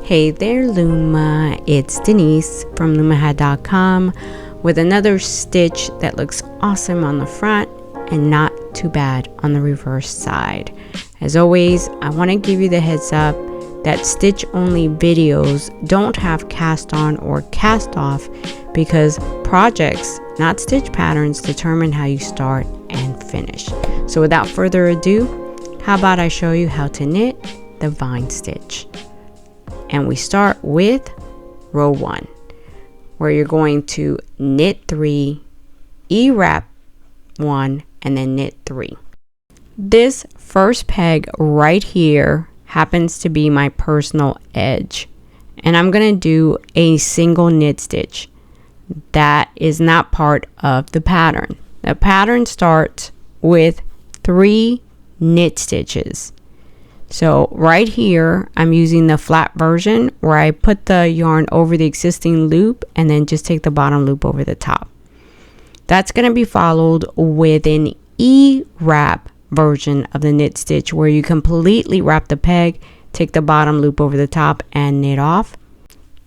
Hey there Loom, it's Denise from loomahead.com with another stitch that looks awesome on the front and not too bad on the reverse side. As always, I want to give you the heads up that stitch only videos don't have cast on or cast off because projects, not stitch patterns, determine how you start and finish. So without further ado, how about I show you how to knit the vine stitch. And we start with row 1, where you're going to knit 3, E-wrap 1, and then knit 3. This first peg right here happens to be my personal edge, and I'm going to do a single knit stitch. That is not part of the pattern. The pattern starts with 3 knit stitches. So right here, I'm using the flat version where I put the yarn over the existing loop and then just take the bottom loop over the top. That's going to be followed with an E-wrap version of the knit stitch where you completely wrap the peg, take the bottom loop over the top and knit off.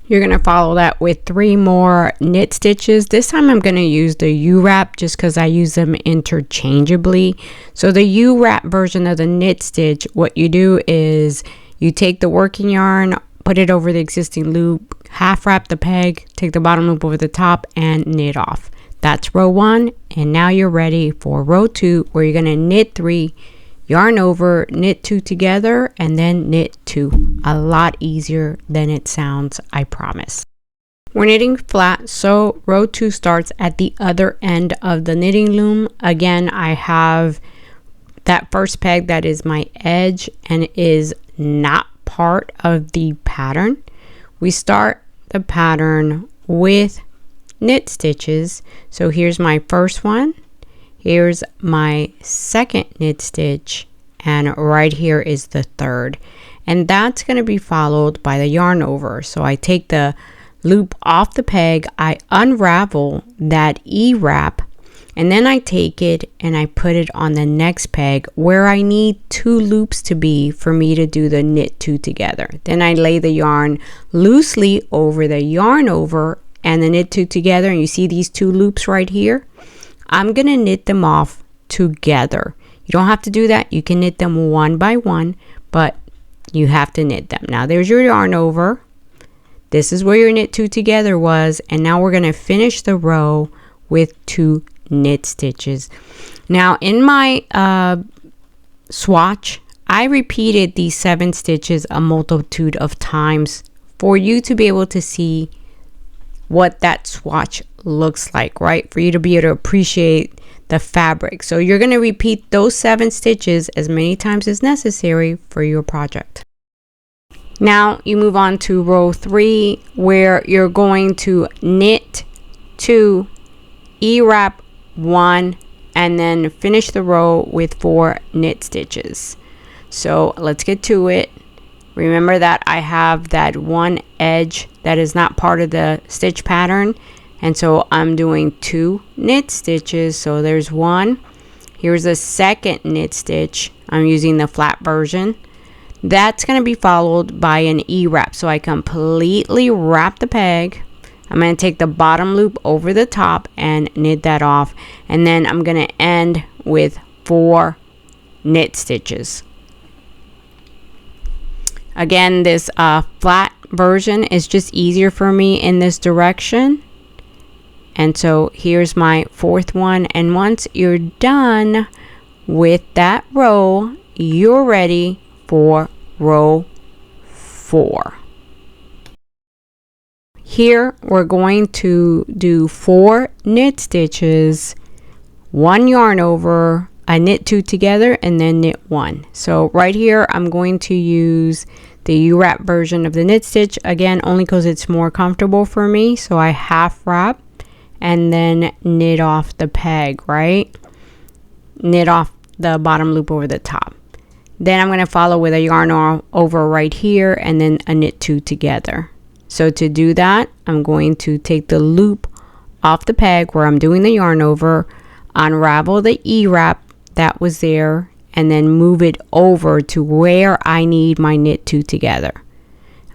You're going to follow that with 3 more knit stitches. This time I'm going to use the U-wrap just because I use them interchangeably. So the U-wrap version of the knit stitch, what you do is you take the working yarn, put it over the existing loop, half wrap the peg, take the bottom loop over the top and knit off. That's row 1, and now you're ready for row 2 where you're going to knit 3, yarn over, knit 2 together, and then knit 2. A lot easier than it sounds, I promise. We're knitting flat, so row 2 starts at the other end of the knitting loom. Again, I have that first peg that is my edge and is not part of the pattern. We start the pattern with knit stitches. So here's my first one. Here's my second knit stitch, and right here is the third, and that's going to be followed by the yarn over. So I take the loop off the peg, I unravel that E-wrap, and then I take it and I put it on the next peg where I need 2 loops to be for me to do the knit 2 together. Then I lay the yarn loosely over the yarn over and the knit 2 together, and you see these 2 loops right here. I'm going to knit them off together. You don't have to do that. You can knit them one by one, but you have to knit them. Now there's your yarn over. This is where your knit 2 together was, and now we're going to finish the row with 2 knit stitches. Now in my swatch, I repeated these 7 stitches a multitude of times for you to be able to see what that swatch looks like, right? For you to be able to appreciate the fabric. So you're going to repeat those 7 stitches as many times as necessary for your project. Now you move on to row 3 where you're going to knit 2, E-wrap 1, and then finish the row with 4 knit stitches. So let's get to it. Remember that I have that one edge that is not part of the stitch pattern, and so I'm doing 2 knit stitches. So there's 1. Here's a second knit stitch. I'm using the flat version. That's going to be followed by an E-wrap. So I completely wrap the peg. I'm going to take the bottom loop over the top and knit that off, and then I'm going to end with 4 knit stitches. Again, this flat version is just easier for me in this direction. And so here's my 4th one. And once you're done with that row, you're ready for row 4. Here we're going to do 4 knit stitches, 1 yarn over, I knit 2 together, and then knit 1. So right here I'm going to use the U-wrap version of the knit stitch, again only because it's more comfortable for me. So I half wrap and then knit off the peg, right? Knit off the bottom loop over the top. Then I'm going to follow with a yarn over right here and then a knit 2 together. So to do that, I'm going to take the loop off the peg where I'm doing the yarn over, unravel the E-wrap that was there, and then move it over to where I need my knit 2 together.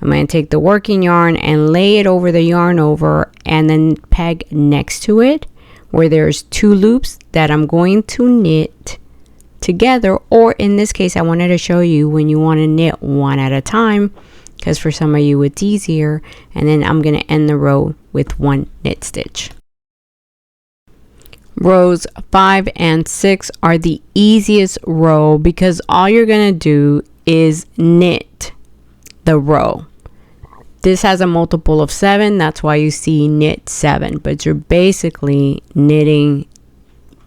I'm going to take the working yarn and lay it over the yarn over and then peg next to it where there's 2 loops that I'm going to knit together, or in this case I wanted to show you when you want to knit one at a time, because for some of you it's easier, and then I'm going to end the row with 1 knit stitch. Rows 5 and 6 are the easiest row because all you're going to do is knit the row. This has a multiple of 7, that's why you see knit 7, but you're basically knitting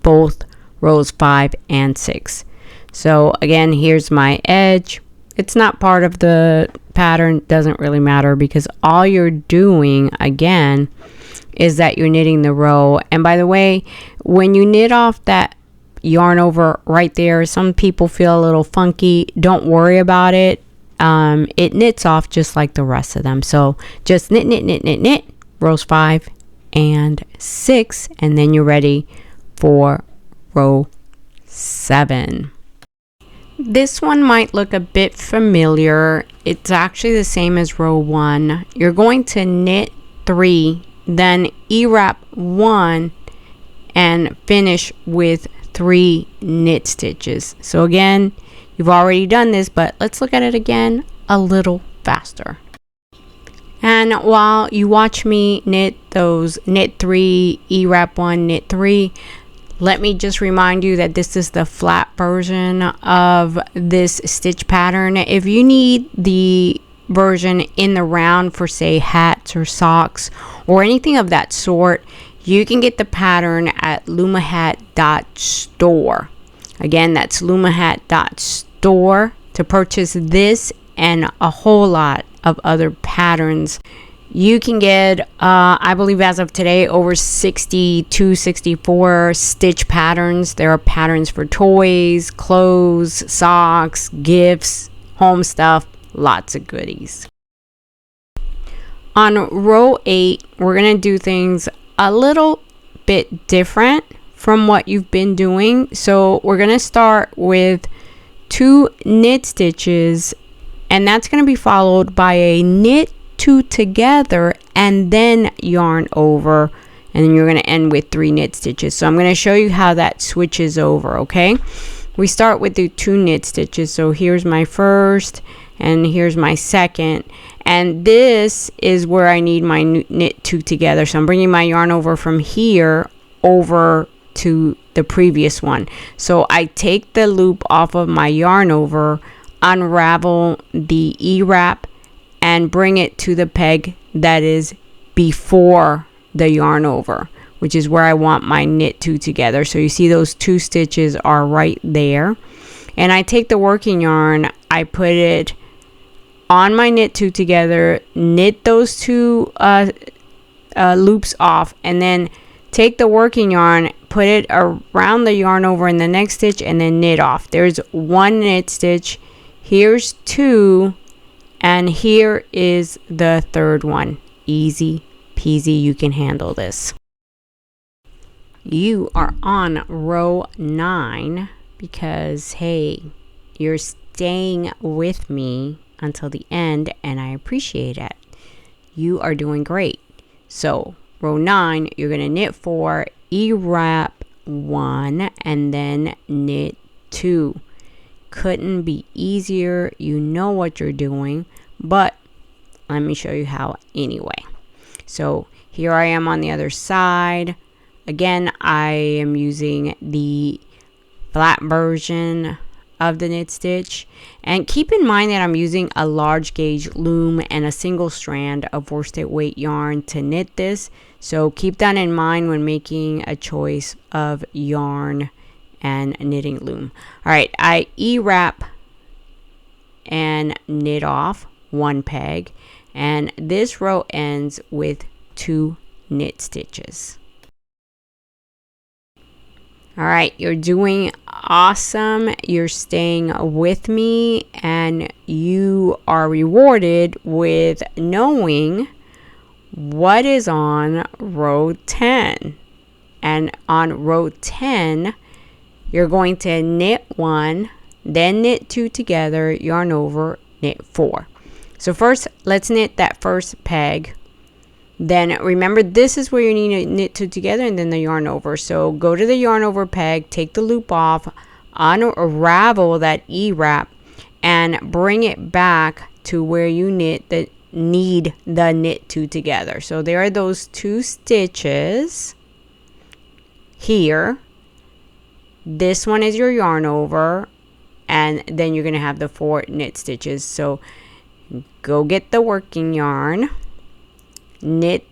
both rows 5 and 6. So again, here's my edge. It's not part of the pattern, doesn't really matter, because all you're doing again is that you're knitting the row. And by the way, when you knit off that yarn over right there, some people feel a little funky. Don't worry about it. It knits off just like the rest of them. So just knit, knit, knit, knit, knit, rows 5 and 6, and then you're ready for row 7. This one might look a bit familiar. It's actually the same as row 1. You're going to knit 3, then E-wrap 1 and finish with 3 knit stitches. So again, you've already done this, but let's look at it again a little faster. And while you watch me knit those knit 3, E-wrap 1, knit 3, let me just remind you that this is the flat version of this stitch pattern. If you need the version in the round for say hats or socks or anything of that sort, you can get the pattern at lumahat.store. Again, that's lumahat.store to purchase this and a whole lot of other patterns. You can get, I believe as of today, over 62, 64 stitch patterns. There are patterns for toys, clothes, socks, gifts, home stuff, lots of goodies. On row 8, we're going to do things a little bit different from what you've been doing. So we're going to start with 2 knit stitches, and that's going to be followed by a knit 2 together and then yarn over, and then you're going to end with 3 knit stitches. So I'm going to show you how that switches over. Okay, we start with the 2 knit stitches. So here's my first and here's my second, and this is where I need my knit 2 together. So I'm bringing my yarn over from here over to the previous one. So I take the loop off of my yarn over, unravel the E-wrap, and bring it to the peg that is before the yarn over, which is where I want my knit 2 together. So you see those 2 stitches are right there, and I take the working yarn, I put it on my knit 2 together, knit those 2 loops off, and then take the working yarn, put it around the yarn over in the next stitch, and then knit off. There's 1 knit stitch, here's 2, and here is the 3rd one. Easy peasy, you can handle this. You are on row 9 because hey, you're staying with me until the end, and I appreciate it. You are doing great. So row 9, you're going to knit 4, E-wrap 1, and then knit 2. Couldn't be easier. You know what you're doing, but let me show you how anyway. So here I am on the other side. Again, I am using the flat version of the knit stitch, and keep in mind that I'm using a large gauge loom and a single strand of worsted weight yarn to knit this, so keep that in mind when making a choice of yarn and knitting loom. All right, I E-wrap and knit off 1 peg, and this row ends with 2 knit stitches. All right, you're doing awesome. You're staying with me, and you are rewarded with knowing what is on row 10. And on row 10, you're going to knit 1, then knit 2 together, yarn over, knit 4. So first, let's knit that first peg. Then remember, this is where you need to knit two together and then the yarn over. So go to the yarn over peg, take the loop off, unravel that E-wrap, and bring it back to where you need the knit two together. So there are those 2 stitches here. This one is your yarn over, and then you're going to have the 4 knit stitches. So go get the working yarn, knit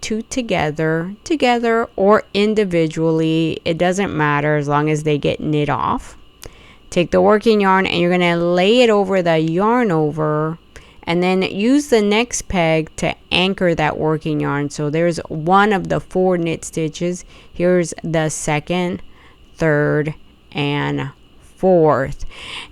2 together or individually, it doesn't matter as long as they get knit off. Take the working yarn and you're going to lay it over the yarn over, and then use the next peg to anchor that working yarn. So there's one of the 4 knit stitches. Here's the second, third, and fourth.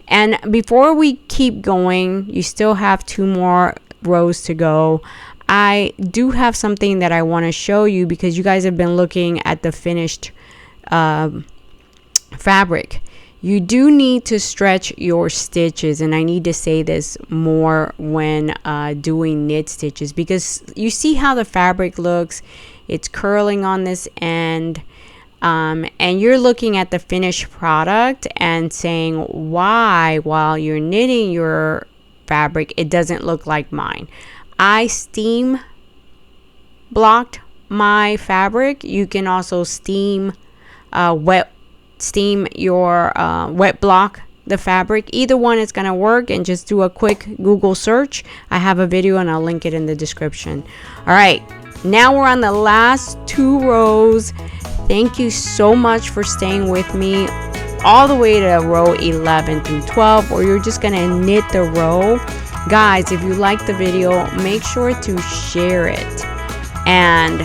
And before we keep going, you still have 2 more rows to go. I do have something that I want to show you, because you guys have been looking at the finished fabric. You do need to stretch your stitches, and I need to say this more when doing knit stitches, because you see how the fabric looks. It's curling on this end, and you're looking at the finished product and saying, why, while you're knitting your fabric, it doesn't look like mine. I steam blocked my fabric. You can also wet block the fabric. Either one is going to work, and just do a quick Google search. I have a video and I'll link it in the description. All right, now we're on the last 2 rows. Thank you so much for staying with me all the way to row 11 through 12, or you're just going to knit the row. Guys, if you like the video, make sure to share it. And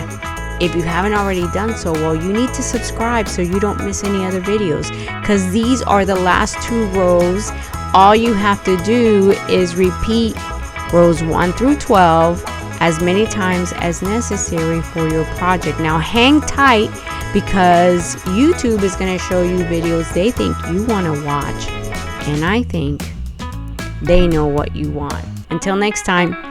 if you haven't already done so, well, you need to subscribe so you don't miss any other videos, because these are the last 2 rows. All you have to do is repeat rows 1 through 12 as many times as necessary for your project. Now hang tight, because YouTube is going to show you videos they think you want to watch, and I think they know what you want. Until next time.